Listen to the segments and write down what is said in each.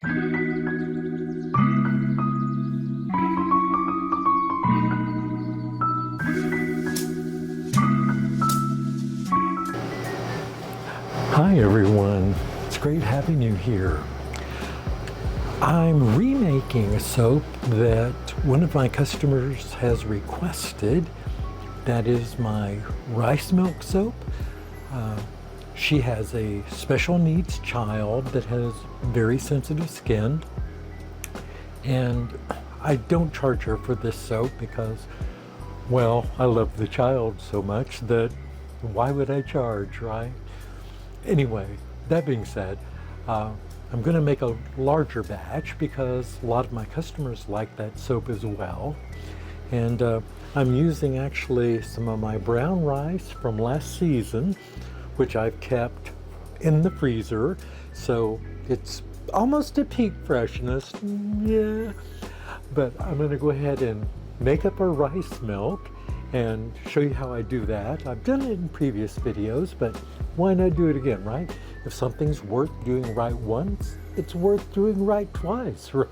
Hi everyone, it's great having you here. I'm remaking a soap that one of my customers has requested. That is my rice milk soap. She has a special needs child that has very sensitive skin, and I don't charge her for this soap because, well, I love the child so much that why would I charge, right? Anyway, that being said, I'm going to make a larger batch because a lot of my customers like that soap as well. And I'm using actually some of my brown rice from last season, which I've kept in the freezer. So it's almost at peak freshness, yeah. But I'm going to go ahead and make up our rice milk and show you how I do that. I've done it in previous videos, but why not do it again, right? If something's worth doing right once, it's worth doing right twice, right?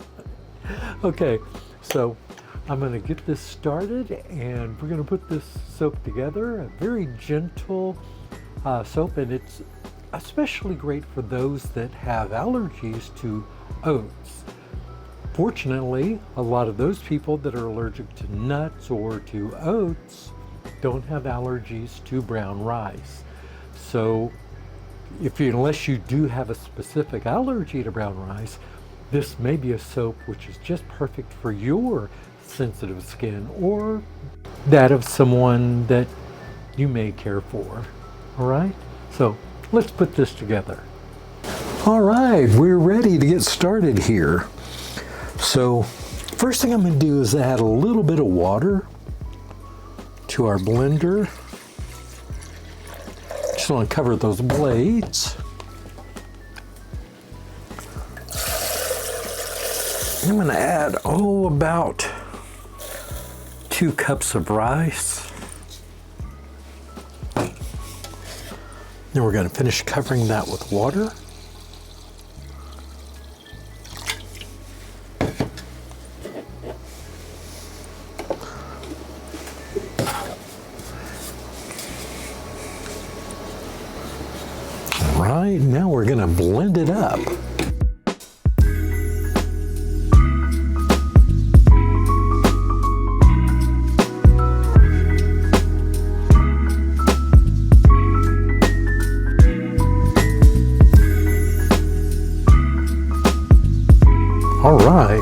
Okay, so I'm gonna get this started and we're gonna put this soap together. A very gentle soap, and it's especially great for those that have allergies to oats. Fortunately, a lot of those people that are allergic to nuts or to oats don't have allergies to brown rice. So unless you do have a specific allergy to brown rice, this may be a soap which is just perfect for your sensitive skin or that of someone that you may care for. All right, so let's put this together. All right, we're ready to get started here. So first thing I'm going to do is add a little bit of water to our blender. Just want to cover those blades. I'm going to add, about 2 cups of rice. Then we're going to finish covering that with water. Right, now we're going to blend it up. All right.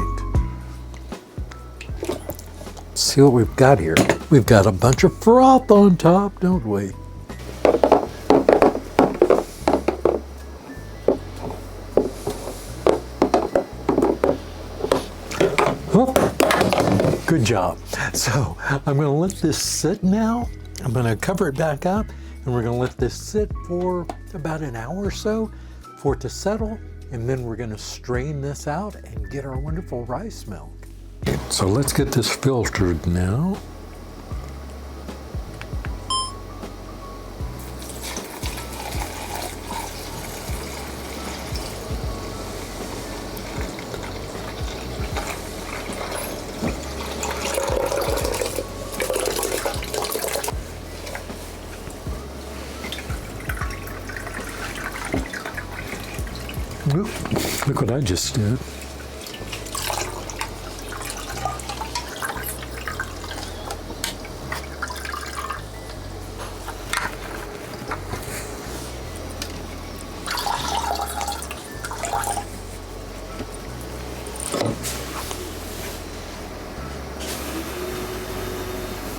Let's see what we've got here. We've got a bunch of froth on top, don't we? Good job. So I'm going to let this sit now. I'm going to cover it back up and we're going to let this sit for about an hour or so for it to settle. And then we're going to strain this out and get our wonderful rice milk. So let's get this filtered now. Look what I just did.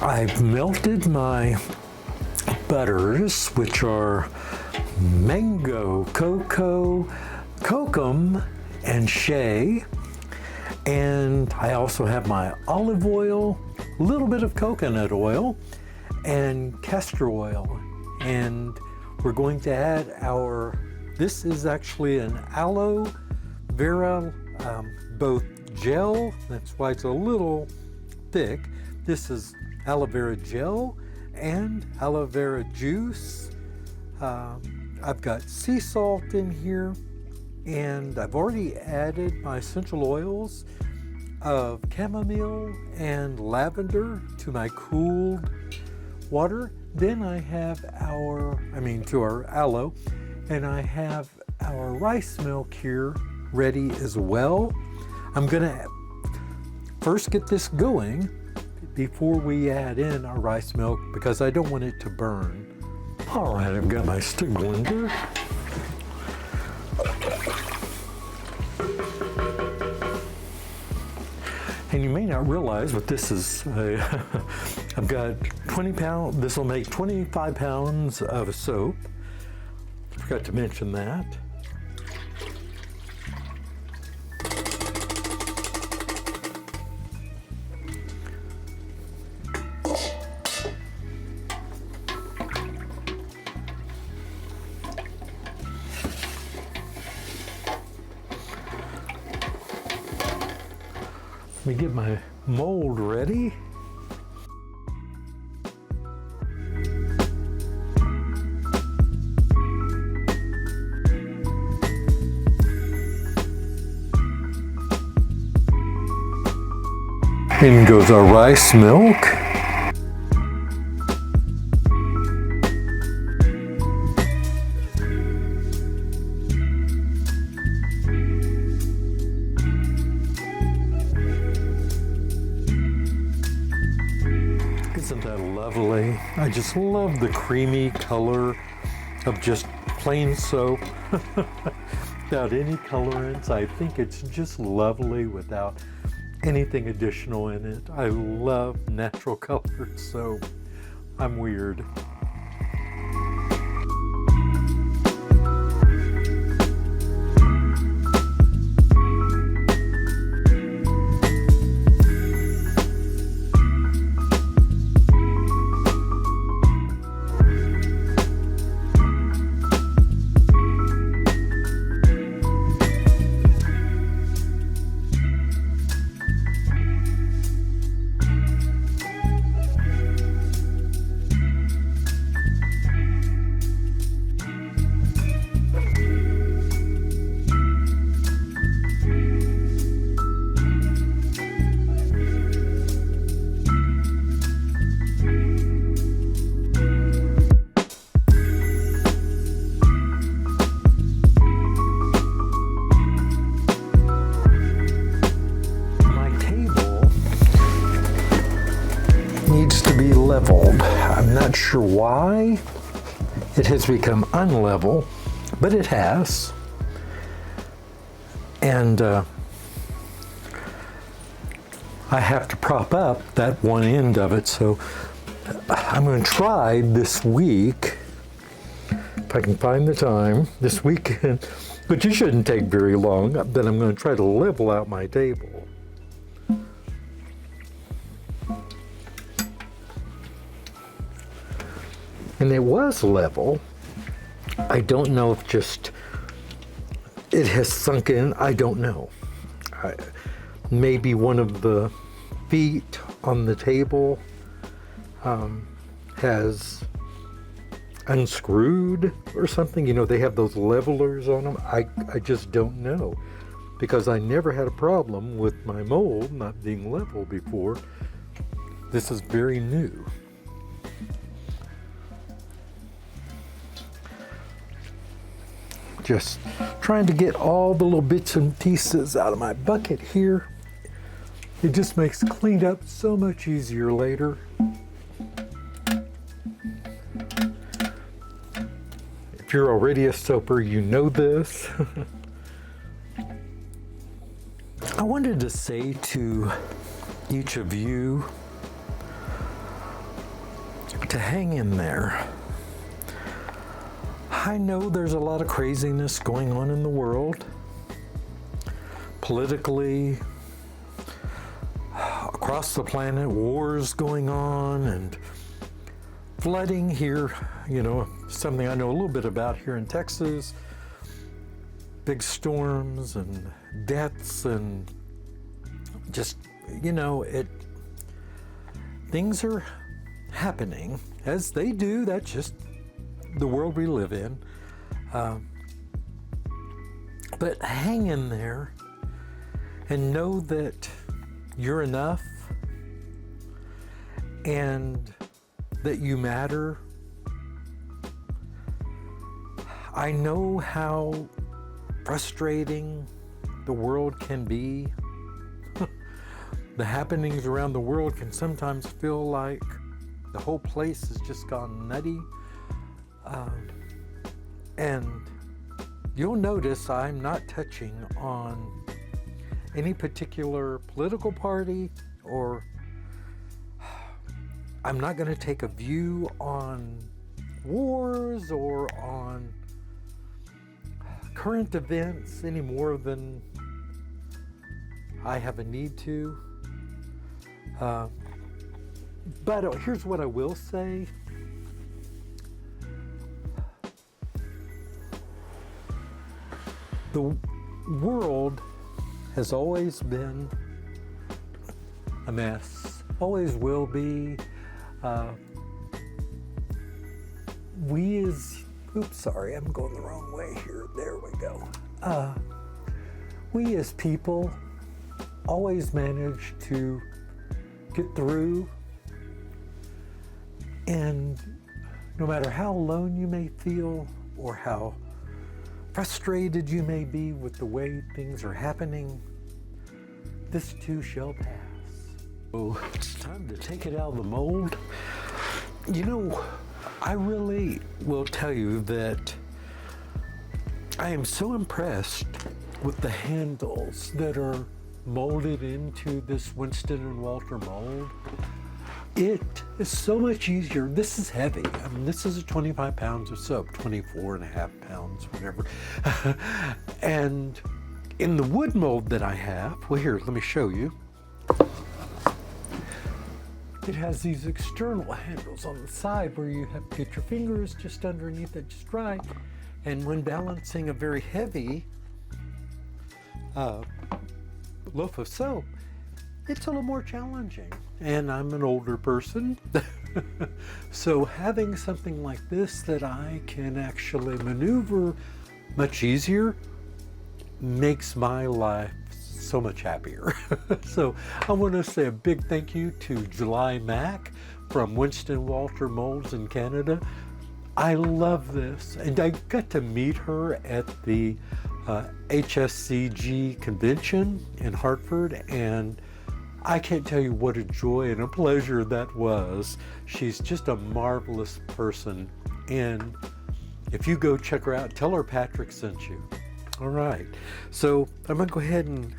I've melted my butters, which are mango, cocoa, kokum, and shea. And I also have my olive oil, a little bit of coconut oil, and castor oil. And we're going to add this is actually an aloe vera, both gel, that's why it's a little thick. This is aloe vera gel and aloe vera juice. I've got sea salt in here, and I've already added my essential oils of chamomile and lavender to my cooled water. Then I have to our aloe, and I have our rice milk here ready as well. I'm gonna first get this going before we add in our rice milk because I don't want it to burn. All right, I've got my stick blender. And you may not realize, but this is, I've got 20 pounds, this will make 25 pounds of soap. Forgot to mention that. Let me get my mold ready. In goes our rice milk. Isn't that lovely? I just love the creamy color of just plain soap without any colorants. I think it's just lovely without anything additional in it. I love natural colored soap. I'm weird. Needs to be leveled. I'm not sure why it has become unlevel, but it has. And I have to prop up that one end of it, so I'm going to try this week, if I can find the time, this weekend, but it shouldn't take very long, then I'm going to try to level out my table. And it was level. I don't know if just it has sunk in. I don't know. Maybe one of the feet on the table has unscrewed or something. You know, they have those levelers on them. I just don't know, because I never had a problem with my mold not being level before. This is very new. Just trying to get all the little bits and pieces out of my bucket here. It just makes cleanup so much easier later. If you're already a soaper, you know this. I wanted to say to each of you to hang in there. I know there's a lot of craziness going on in the world, politically, across the planet, wars going on, and flooding here, you know, something I know a little bit about here in Texas, big storms and deaths, and just, you know, things are happening as they do. That's just the world we live in. But hang in there and know that you're enough and that you matter. I know how frustrating the world can be. The happenings around the world can sometimes feel like the whole place has just gone nutty. And you'll notice I'm not touching on any particular political party, or I'm not going to take a view on wars or on current events any more than I have a need to. But here's what I will say. The world has always been a mess, always will be. Sorry, I'm going the wrong way here. There we go. We as people always manage to get through, and no matter how alone you may feel or how frustrated you may be with the way things are happening, this too shall pass. Oh, it's time to take it out of the mold. You know, I really will tell you that I am so impressed with the handles that are molded into this Winston & Walter mold. It is so much easier. This is heavy. I mean, this is 25 pounds of soap, 24 and a half pounds, whatever. And in the wood mold that I have, well, here, let me show you. It has these external handles on the side where you have to get your fingers just underneath it just right. And when balancing a very heavy loaf of soap, it's a little more challenging. And I'm an older person. So having something like this that I can actually maneuver much easier makes my life so much happier. So I want to say a big thank you to July Mack from Winston Walter Molds in Canada. I love this, and I got to meet her at the HSCG convention in Hartford, and I can't tell you what a joy and a pleasure that was. She's just a marvelous person, and if you go check her out, tell her Patrick sent you. All right, so I'm gonna go ahead and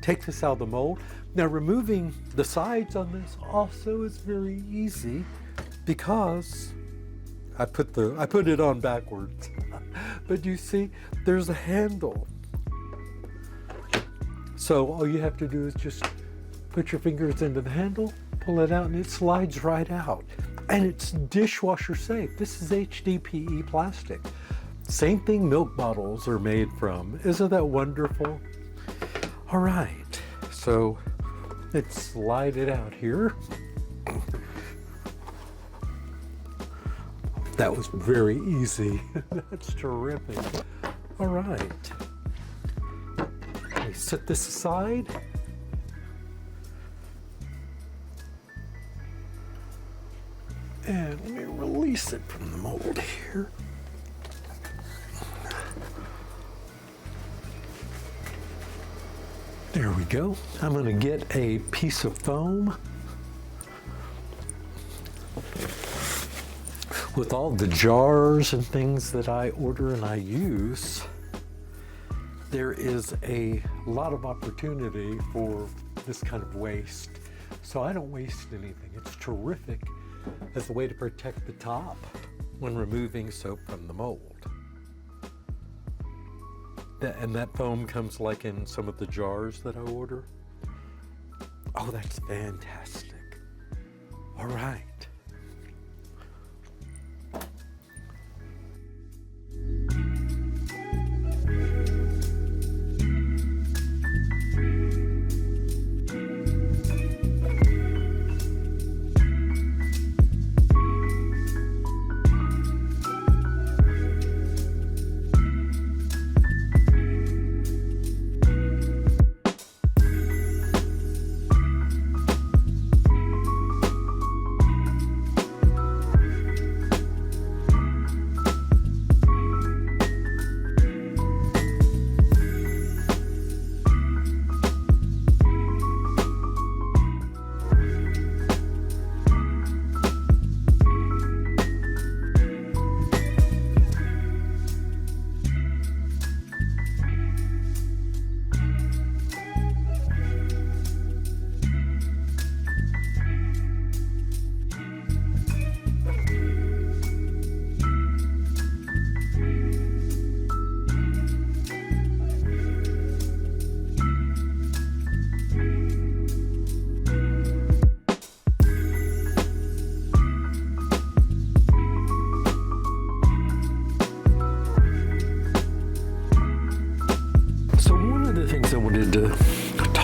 take this out of the mold. Now, removing the sides on this also is very easy because I put it on backwards. But you see, there's a handle. So all you have to do is just put your fingers into the handle, pull it out, and it slides right out. And it's dishwasher safe. This is HDPE plastic. Same thing milk bottles are made from. Isn't that wonderful? All right, so let's slide it out here. That was very easy. That's terrific. All right. Let me set this aside. And let me release it from the mold here. There we go. I'm going to get a piece of foam with all the jars and things that I order and I use. There is a lot of opportunity for this kind of waste. So I don't waste anything. It's terrific as a way to protect the top when removing soap from the mold. And that foam comes like in some of the jars that I order. Oh, that's fantastic. All right.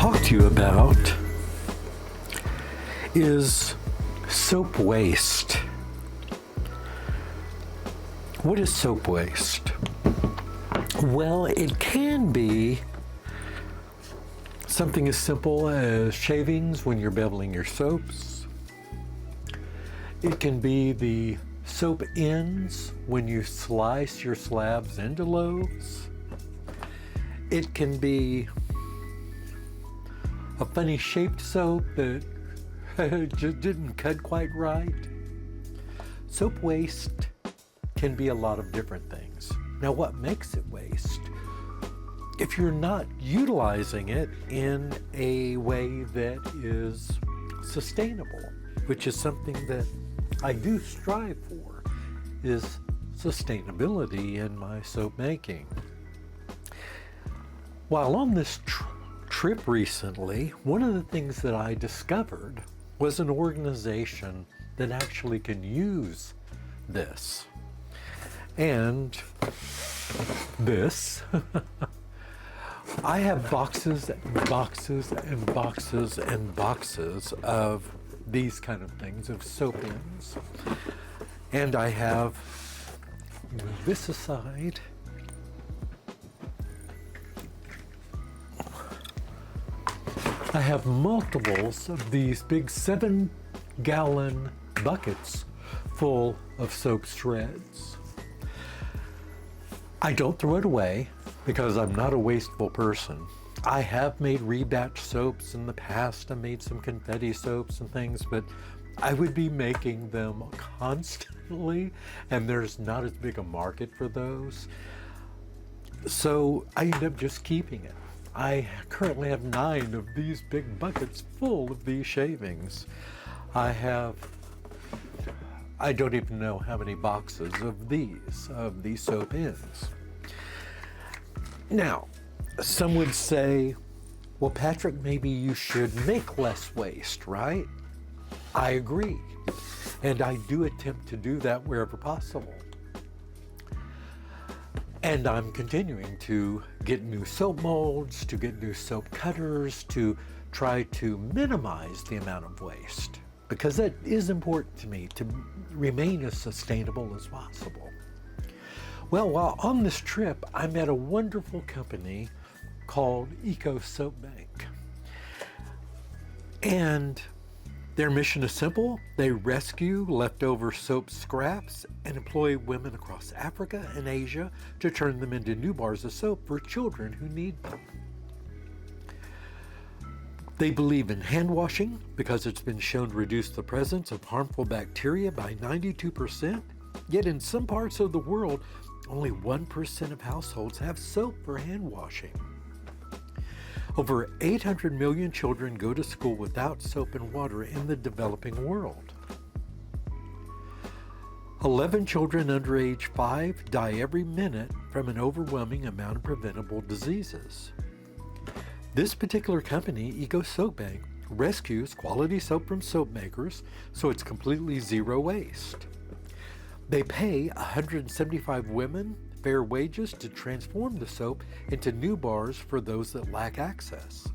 talk to you about is soap waste. What is soap waste? Well, it can be something as simple as shavings when you're beveling your soaps. It can be the soap ends when you slice your slabs into loaves. It can be a funny shaped soap that just didn't cut quite right. Soap waste can be a lot of different things. Now, what makes it waste? If you're not utilizing it in a way that is sustainable, which is something that I do strive for, is sustainability in my soap making. While on this trip recently, one of the things that I discovered was an organization that actually can use this. And this, I have boxes and boxes and boxes and boxes of these kind of things, of soap ends. And I have, move this aside, I have multiples of these big 7-gallon buckets full of soap shreds. I don't throw it away because I'm not a wasteful person. I have made rebatch soaps in the past. I made some confetti soaps and things, but I would be making them constantly, and there's not as big a market for those. So I end up just keeping it. I currently have 9 of these big buckets full of these shavings. I don't even know how many boxes of these soap ends. Now, some would say, well, Patrick, maybe you should make less waste, right? I agree. And I do attempt to do that wherever possible. And I'm continuing to get new soap molds, to get new soap cutters, to try to minimize the amount of waste, because that is important to me, to remain as sustainable as possible. Well, while on this trip, I met a wonderful company called Eco Soap Bank. And their mission is simple. They rescue leftover soap scraps and employ women across Africa and Asia to turn them into new bars of soap for children who need them. They believe in hand washing because it's been shown to reduce the presence of harmful bacteria by 92%. Yet in some parts of the world, only 1% of households have soap for hand washing. Over 800 million children go to school without soap and water in the developing world. 11 children under age 5 die every minute from an overwhelming amount of preventable diseases. This particular company, Eco Soap Bank, rescues quality soap from soap makers, so it's completely zero waste. They pay 175 women fair wages to transform the soap into new bars for those that lack access.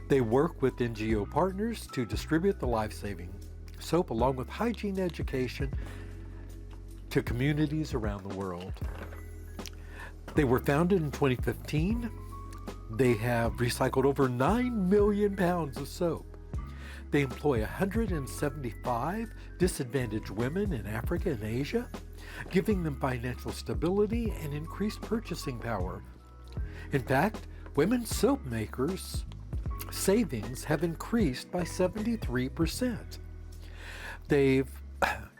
They work with NGO partners to distribute the life-saving soap along with hygiene education to communities around the world. They were founded in 2015. They have recycled over 9 million pounds of soap. They employ 175 disadvantaged women in Africa and Asia, giving them financial stability and increased purchasing power. In fact, women soap makers' savings have increased by 73%. They've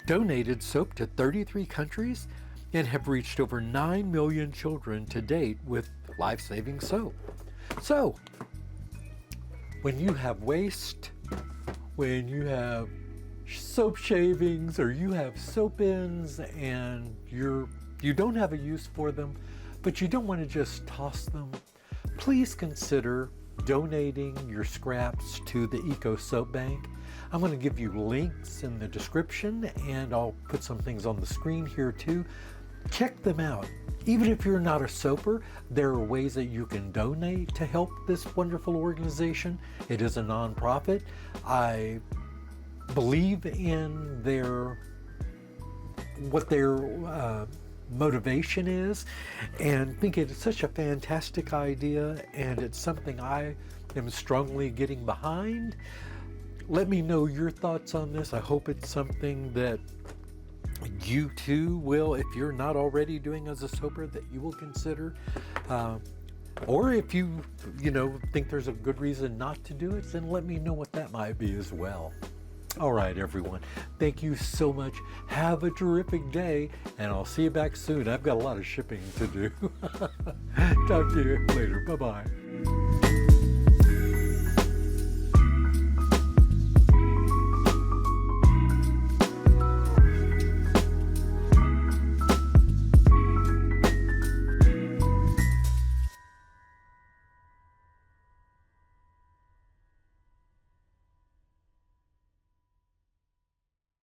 donated soap to 33 countries and have reached over 9 million children to date with life-saving soap. So, when you have waste, when you have soap shavings, or you have soap ends and you don't have a use for them, but you don't want to just toss them, please consider donating your scraps to the Eco Soap Bank. I'm going to give you links in the description, and I'll put some things on the screen here too. check them out. Even if you're not a soaper, there are ways that you can donate to help this wonderful organization. It is a nonprofit. I believe in what their motivation is, and think it's such a fantastic idea, and it's something I am strongly getting behind. Let me know your thoughts on this. I hope it's something that you too will, if you're not already doing as a soaper, that you will consider. Or if you think there's a good reason not to do it, then let me know what that might be as well. All right, everyone. Thank you so much. Have a terrific day, and I'll see you back soon. I've got a lot of shipping to do. Talk to you later. Bye-bye.